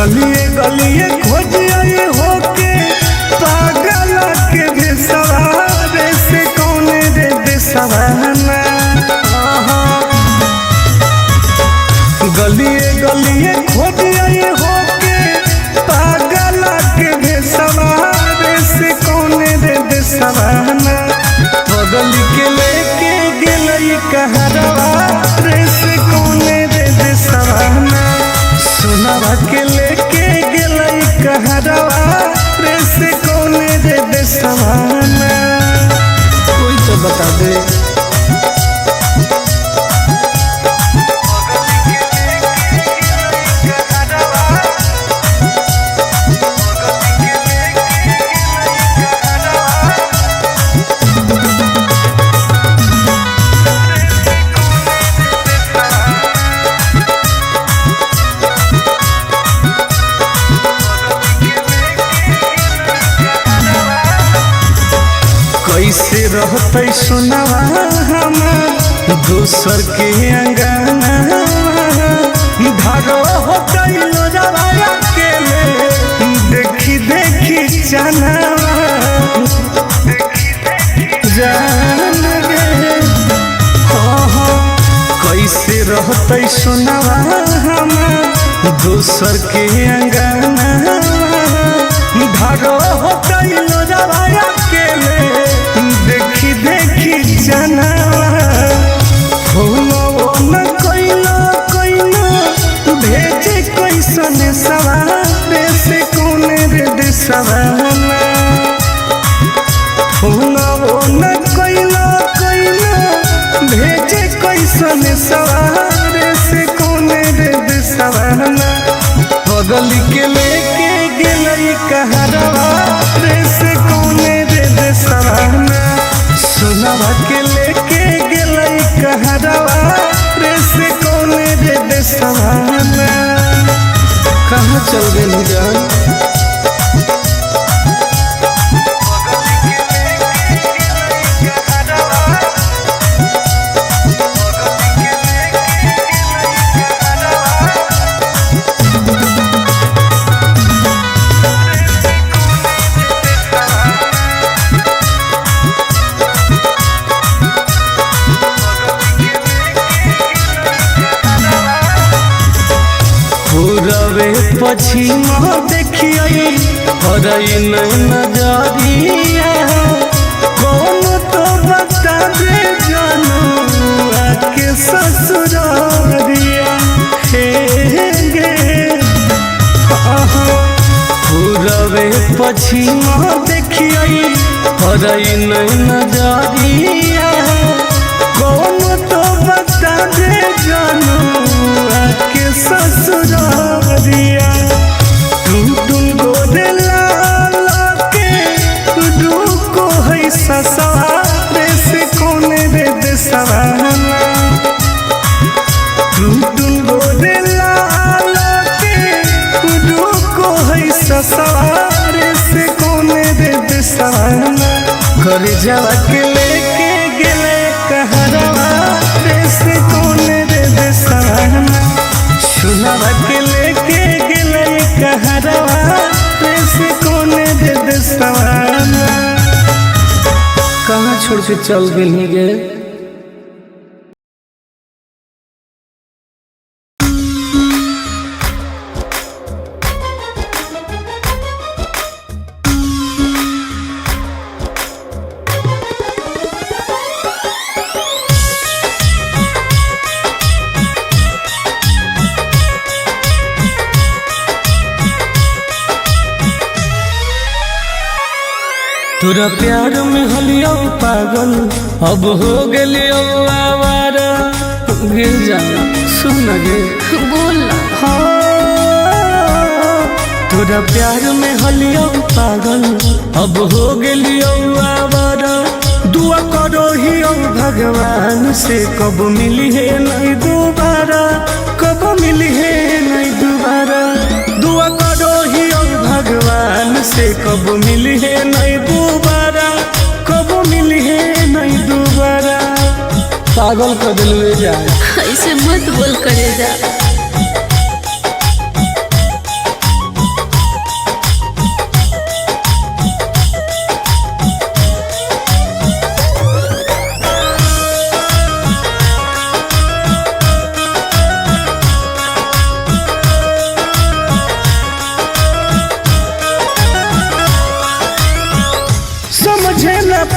गलिए गलिए खोजिए होके पागल के बेसवारे से कौने रे बेसवाना। गलिए गलिए खोजिए होके पागल के बेसवारे से कौने रे बेसवाना। बगल के लेके गेलई कहरवा रे से कौने रे बेसवाना। सोनावा के लेके गेलई कहरवा रे से कौने रे बेसवाना। कोई तो बता दे। कैसे रहते सुनावा हमार दूसर के अंगना। भागो होते लोजवाया के देखी देखी चनावा जान गे। कैसे रहते सुनावा हमार दूसर के अंगना। भागो होते लोजवाया के देखी देखी जनावा। न कोइलो कोइलो भेजे कैसन सवारे से कौने रे देसवाना। न कोइलो कोइलो भेजे कैसन सवारे से कौने रे देसवाना। बगल के लेके गेलई कहरवा रे से कौने रे देसवाना। सोनावा के लेके गेलई कहरवा रे से कौने रे देसवाना। कहाँ चल गई जान। पूरबे पश्चिम देखिए हरई नजरिया। कौन तो बता दे जानू आके ससुरारिया। हे गे पूरबे पश्चिम देखिए हरई नजरिया। कौन तो बता दे जानू आके ससुरारिया। टुन गोदे लाल के रुको है ससुरारे से कौने रे देसवाना। टुन गोदे लाल के रुको है ससुरारे से कौने रे देसवाना। घर जावा के लेके गेले कहरवा रे से कौने रे देसवाना। सोनावा के लेके गेलई कहरवा रे से कौने रे देसवाना। कहाँ छोड़ के चल गई गे। तोरा प्यार में हलियो पागल अब हो गेलियो आवारा। गिर जा सुन गे बोल तोरा प्यार में हलियो पागल अब हो गेलियो आवारा। दुआ करो ही भगवान से कब मिली है नहीं दोबारा। कब मिली है नहीं दोबारा। दुआ करो ही भगवान से कब मिली है नहीं दोबारा। कब मिली है नहीं दोबारा। पागल कर दिल जाए ऐसे मत बोल करे जा।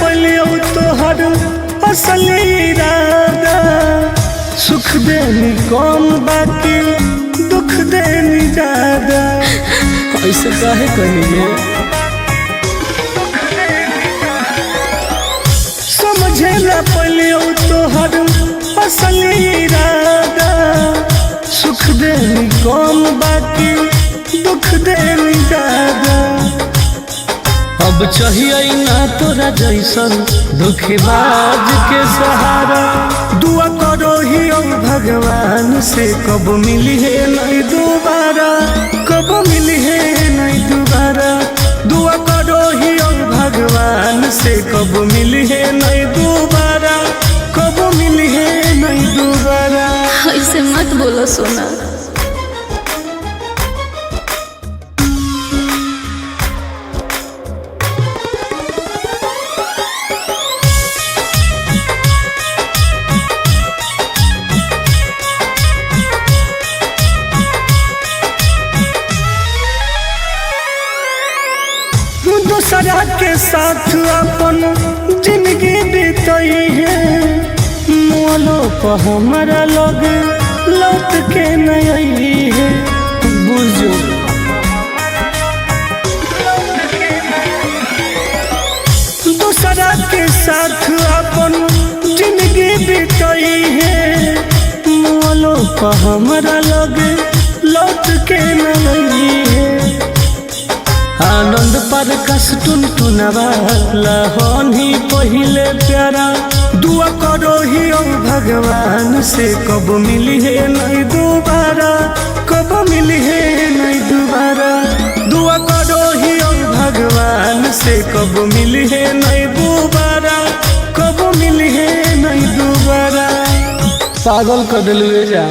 पलियो तोहर असली इरादा, सुख देनी कौन बाकी दुख देनी ज्यादा। ऐसे काहे कहिए समझे न पलियो तोहर असली इरादा, सुख देनी कौन बाकी दुख देनी ज्यादा। अब चाहिए ना तोरा जैसन दुखबाज के सहारा, दुआ करो ही भगवान से कब मिली है नहीं दोबारा, कब मिली है नहीं दोबारा। दुआ करो ही भगवान से कब मिली है नहीं दोबारा, कब मिली है नहीं दोबारा। ऐसे मत बोलो सोना। दूसरा के साथ अपन जिंदगी बीतई है, मोलो पर हमारा लोग लौट के नहीं है। बुझो दूसरा के साथ अपन जिंदगी बीतई है, मोलो पर हमारा लोग लौट के नहीं है। आनंद पर कस टुन टुनवा लहन ही पहिले प्यारा, दुआ करो ही भगवान से कब मिली है नहीं दोबारा, कब मिली है नहीं दोबारा। दुआ करो ही भगवान से कब मिली है नहीं दोबारा, कब मिली है नहीं दोबारा। पागल कर दिलवे जा।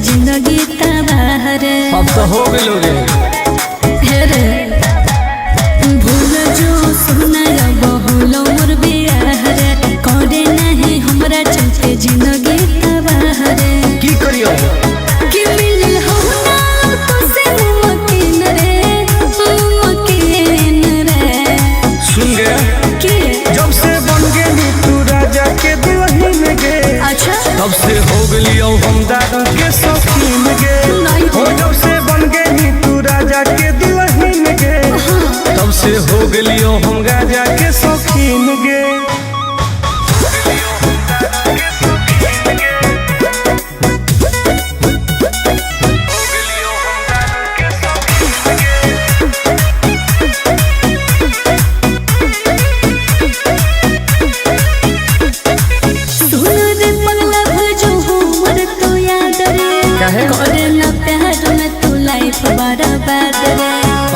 जिंदगी तबाह रे, अब तो हो गए भूल जो सुना बहुलो मोर बियाह रे, करे नहीं हमरा चलते जिंदगी तबाह रे। की करियो कि मिल हो ना तो से मुमकिन रे, मुमकिन रे। सुन गया कि जब से बन गई तू राजा के दुल्हन गे, अच्छा तब से हो गलियो हम दारू के शौकीन गे। हो जब से बन गई तू राजा के दुल्हन गे, तब से हो गलियो हम गाजा के शौकीन गे।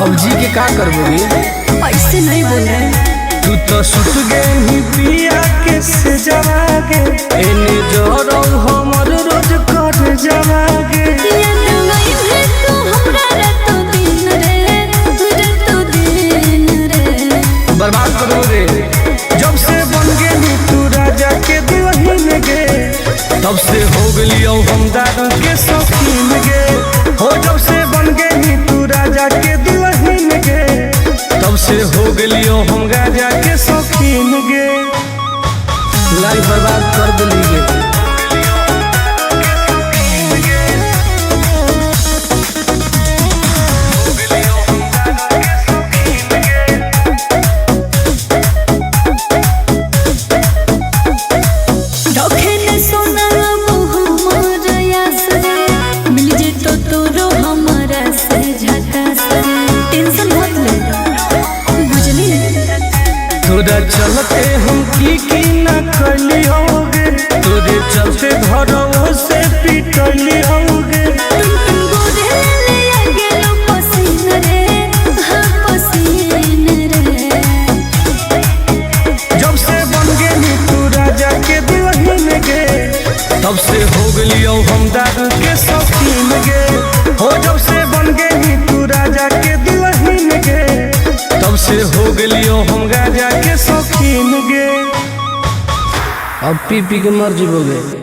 अब जी के का करबोगे, ऐसे नहीं बोले। तू तो सुत गई पिया के से जवागे, एने जोरो हमर रोज कर जवागे। याद नहीं है तू हमरा रातो दिन रे, रातो दिन रे। बर्बाद करोगे जब से बन गई तू राजा के दुल्हन गे, तब से हो गलियो हम दारू के शौकीन गे। हो जब से बन गई तू राजा के दुल्हन गे, तब से हो गलियो हम गाजा के शौकीन गे। लाइफ बर्बाद कर दिली गे। तोरा चलते हम की न कलियोगे, तोरे चलते घरों से पिटलियोगे। गेलियो हम दारू के शौकीन गे, हो जब से बन गई तू राजा के दुल्हन गे, तब से हो गेलियो हम गाजा के शौकीन गे। अब पी पी के मर जीवोगे।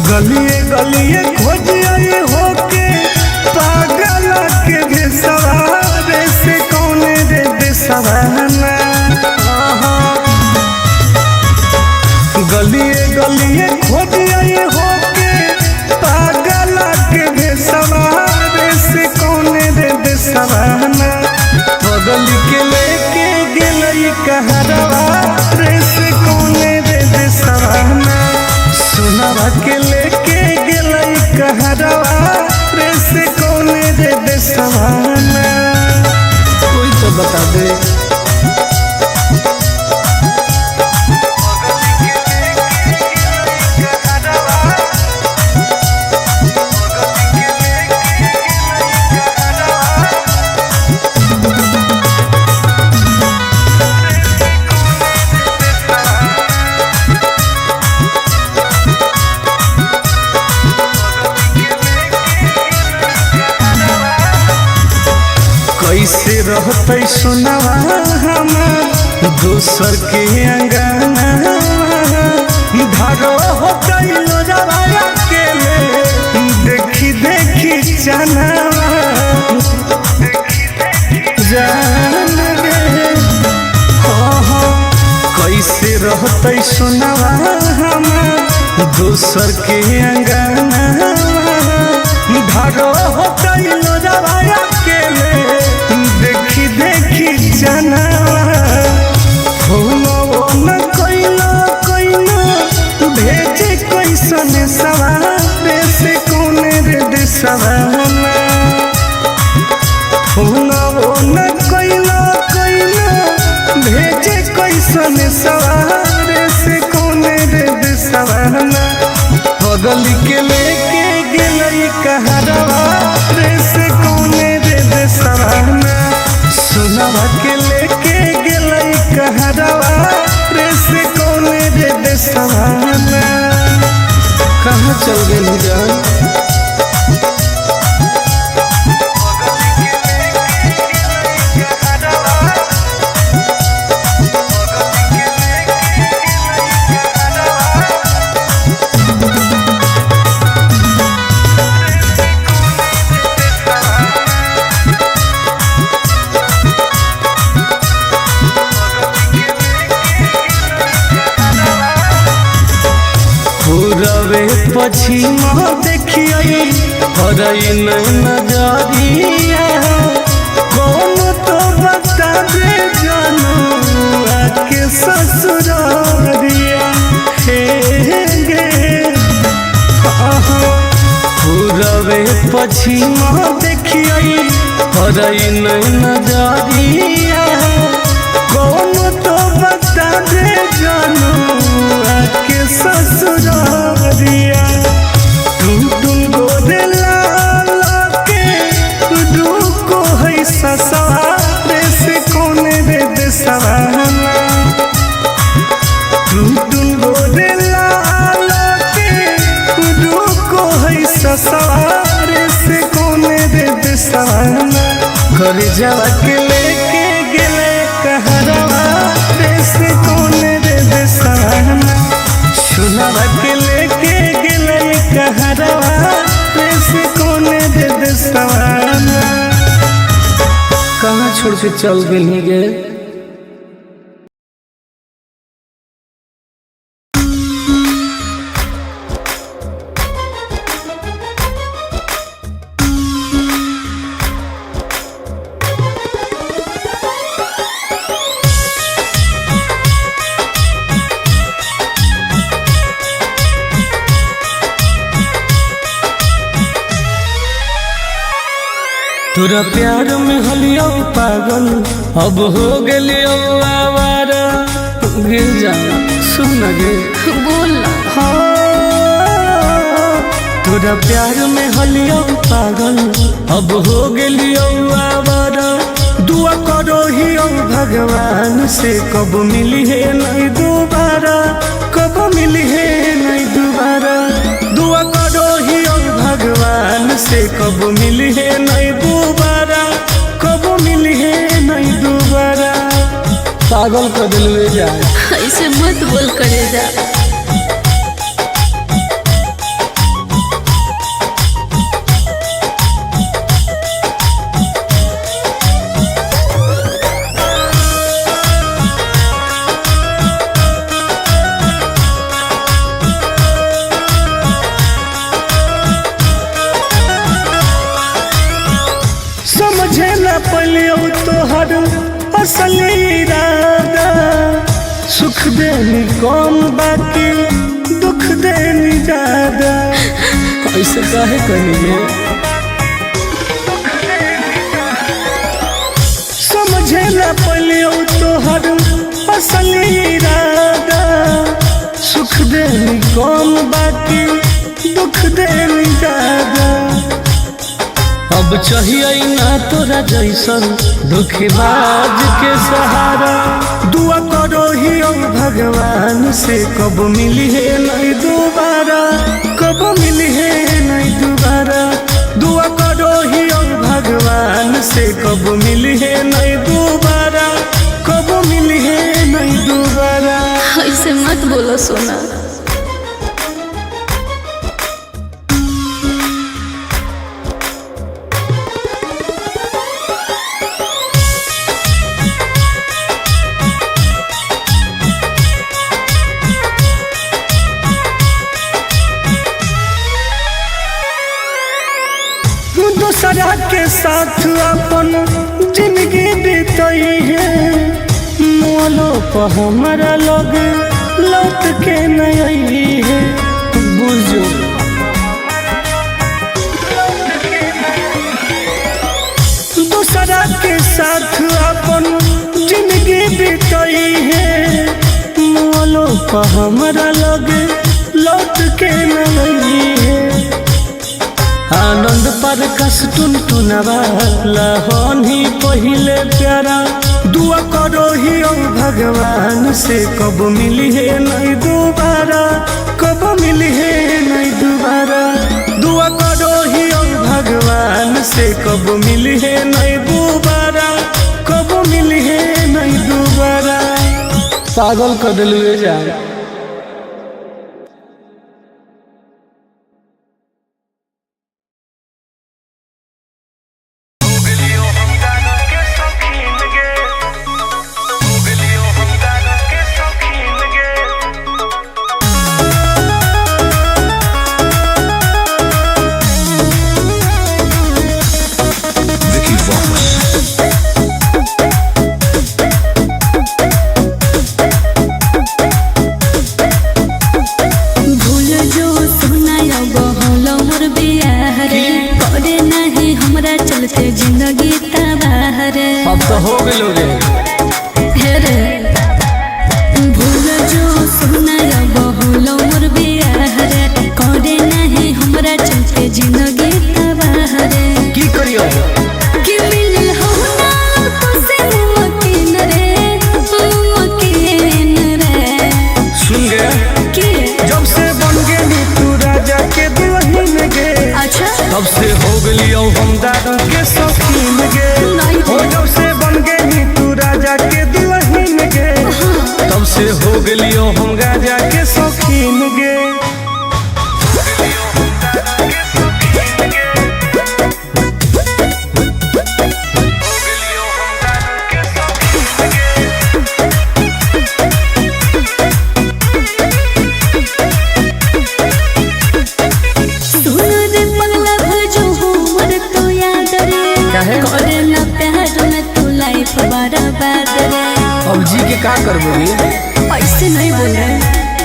गलिए गलिए खोज आए होके पागल के बेसवारे से कौन रे बेसवाना। गलिए गलिए खोज आए होके पागल के बेसवारे से कौन रे बेसवाना। बगल के लेके गेलई कहरवा रे से कौन रे बेसवाना। सुनवा के लेके गेलई कहरवा रे से कौन रे बेसवाना। कोई तो बता दे। कैसे रहते सुनवा हमार दोसर के अंगना। धारो होते लोजवाया के ले देखी देखी जानवा जान गे। कैसे रहते सुनवा हमार दोसर के अंगना। धारो होते लोजवाया के ले देखी देखी जानवा। फोनो न कोइलो कोइलो भेजे कैसन सवारे से कौन रे देसवाना। फोनो न कोइलो कोइलो भेजे कैसन सवारे से कौन रे देसवाना। बगल के लेके गेलई कहरवा रे से कौन रे देसवाना। सुनवा के लेके गेलई कहरवा रे से कौन रे देसवाना। कहाँ चल गेली जान। पूरबे पश्चिम देखिए हरई नजरिया। कौन तो बता दे जानू आके ससुरारिया हे गे। पूरबे पश्चिम देखिए हरई नजरिया। कौन तो बता दे जानू आके ससुरारिया। टुन गोरे लाला के रुको है ससुरारे से कौन रे देसवाना। टुन गोरे लाला के रुको है ससुरारे से कौन रे देसवाना। घर जावा के लेके गेले कहरवा रे से कौन रे देसवाना। सुनवा के लेके गेलई कहरवा रे से कौन रे देसवाना। कहाँ छोड़ के चल गेली गे। तोरा प्यार में हलियो पागल अब हो गेलियो आवारा। गिर जा सुन गे बोल तोरा प्यार में हलियो पागल अब हो गेलियो आवारा। दुआ करो ही भगवान से कब मिली है नहीं दोबारा, कब मिली है नहीं दोबारा। दुआ करो ही भगवान से कब मिली है नहीं दोबारा, कब मिली है नहीं दोबारा। पागल कर दिल जा ऐसे मत बोल करे जा। समझे न पलियो तोहर असल इरादा। सुख देनी कम बाकी दुख देनी ज्यादा। ऐसे काहे करिए समझे न पलियो तोहर असल इरादा। सुख देनी कम बाकी दुख देनी ज्यादा। अब चाहिए ना तोरा जैसन धोखेबाज के सहारा। दुआ करो ही भगवान से कब मिली है नहीं दोबारा, कब मिली है नहीं दोबारा। दुआ करो ही भगवान से कब मिली है नहीं दोबारा, कब मिली है नहीं दोबारा। ऐसे मत बोलो सोना। दूसरा के साथ अपन जिंदगी बीतई है। मोलो पर हमारा लोग लौट के नहीं है। बुझो दूसरा के साथ अपन जिंदगी बीतई है। मोलो पर हमारा लोग लौट के नहीं है। आनंद पर कस टुनटुनवा लहन ही पहिले प्यारा। दुआ करो ही भगवान से कब मिली है नहीं दोबारा, कब मिली है नहीं दोबारा। दुआ करो ही भगवान से कब मिली है नहीं दोबारा, कब मिली है नहीं दोबारा। पागल कर दिल जा। जिंदगी तबाह रे अब तो हो गेलो रे। रे भूल जो सुना बहुल मोर बियाह रे। करे नहीं हमरा चलते जिंदगी तबाह रे। की करियो कि मिल हो ना तो से मुमकिन रे, मुमकिन रे। सुन गे कि जब से बन गेली तू राजा के दुल्हन गे। अच्छा तब से हो गेलियो हम दादा के शौकीन गे। हो जब से बन गेली तू राजा के दुल्हन गे। तब से हो गेलियो हम राजा के शौकीन गे। अब जी के का करबो ऐसे नहीं बोल रहे।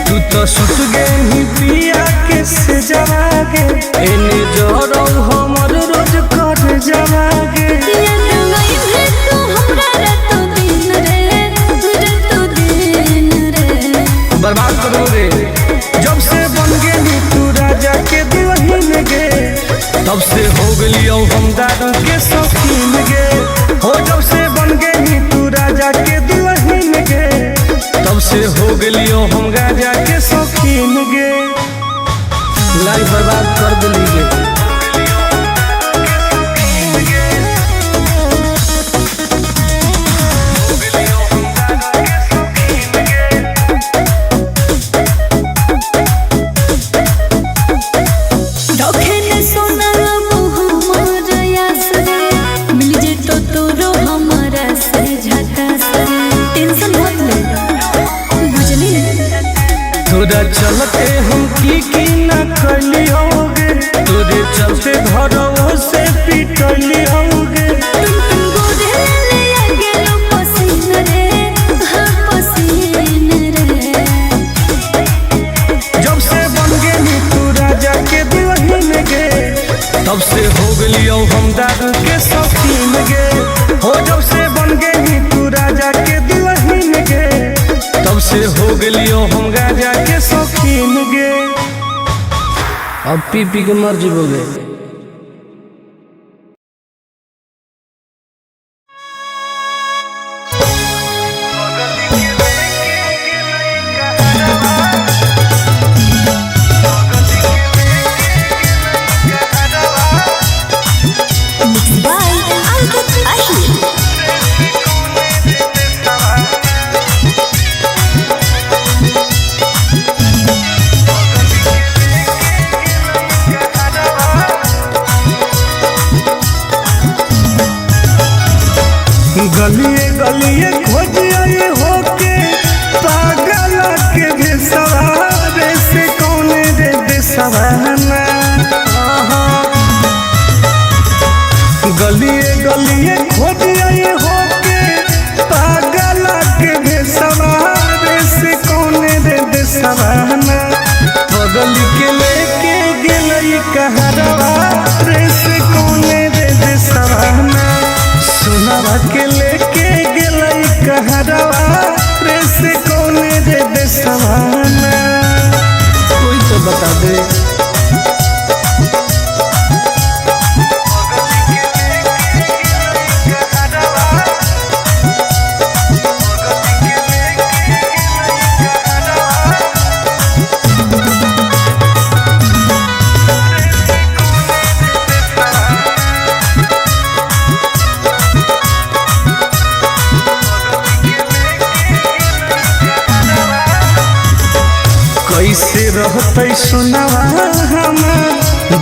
तू तो सुत गई पिया के से जवा गे। एने जोरो हमर रोज कर जवागे याद नहीं है तू हमरा रातों दिन रे बर्बाद करो रे। जब से बन गेली तू राजा के दुल्हन गे तब से हो गलियो हम दारू के शौकीन गे हो। जब से बन गेली तू राजा के दुल्हन गे तब से हो गलियो हम गाजा के शौकीन गे। लाइफ बर्बाद कर दिली गे। तोरा चलते हम की न करली होगे तोरे चलते घरों से पिटली होगे। जब से बन गेली तू राजा के दुल्हन गे तब से हो गलियो हम दारू के शौकीन गे हो। जब से बन गेली तू राजा के दुल्हन गे तब से हो गलियो हम गाजा के शौकीन गे। अब पी पी के मर जीवोगे। गलिए गलिए खोजिए होके पागल के भेसवारे से कौने रे बेसवाना। गलिए गलिए खोजिए होके पागल के भेसवारे से कौने रे बेसवाना। बगल के लेके गेलई कहरवा रे से कौने रे बेसवाना। सुनावा के लेके गेलई कहरवा रे से कौने रे बेसवाना। कोई तो बता दे। कैसे रहते सुनावा हम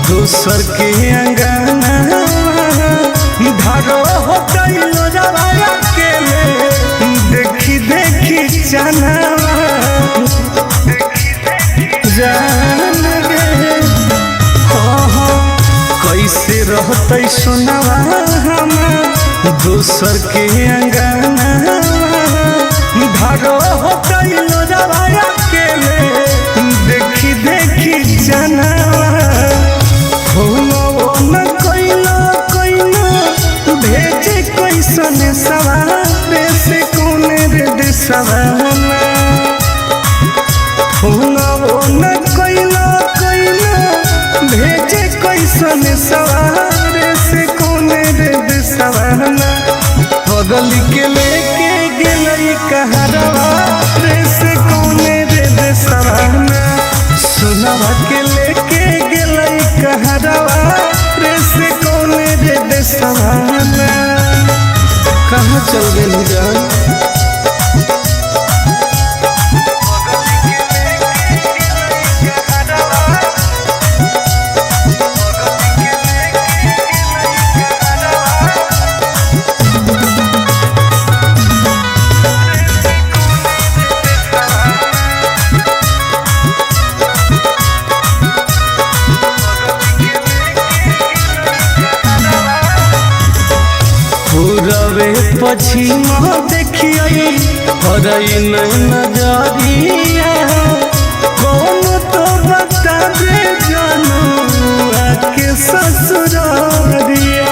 दोसर के अंगना धारो होते लोजवाया के देखी देखी चनावा जान गे हो। कैसे रहते सुनावा हम दोसर के अंगना धारो होते लोजवाया के देखी देखी जनावा हो न कोइलो भेजे कैसन सवारे से कौने रे देसवाना। हो न कोइलो भेजे कैसन सवारे से कौने रे देसवाना। बगल के लेके गेलई कहरवा रे से कौने रे देसवाना। सुनावा के लेके गेलई कहरवा रे से कौने रे देसवाना। कहाँ चल गेली जान। पछिमा देखिए हरई नजरिया कौन तो बता दे जानू आके ससुरारिया।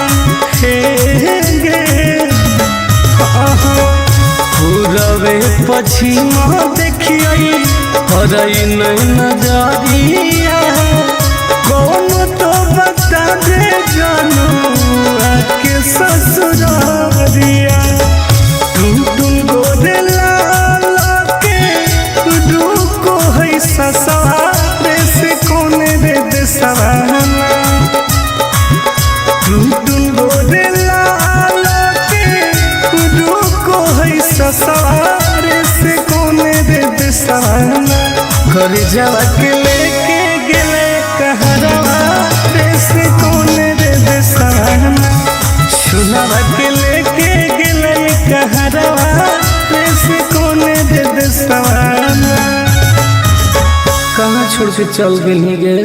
पछिमा देखिए हरई नहीं नजरिया कौन तो बता दे जानू आके ससुरारिया तुम गोरे लाल के रुको है ससुरारे से कौन रे दे सवाना तुम गोरे लाल के रुको है ससुरारे से कौन रे दे सवाना घर जावा के लेके गेले कहरवा से कौन रे दे सवाना सुनावा के लेके गेले कहरवा से कौन रे दे सवाना कहाँ छोड़ के चल गई गे।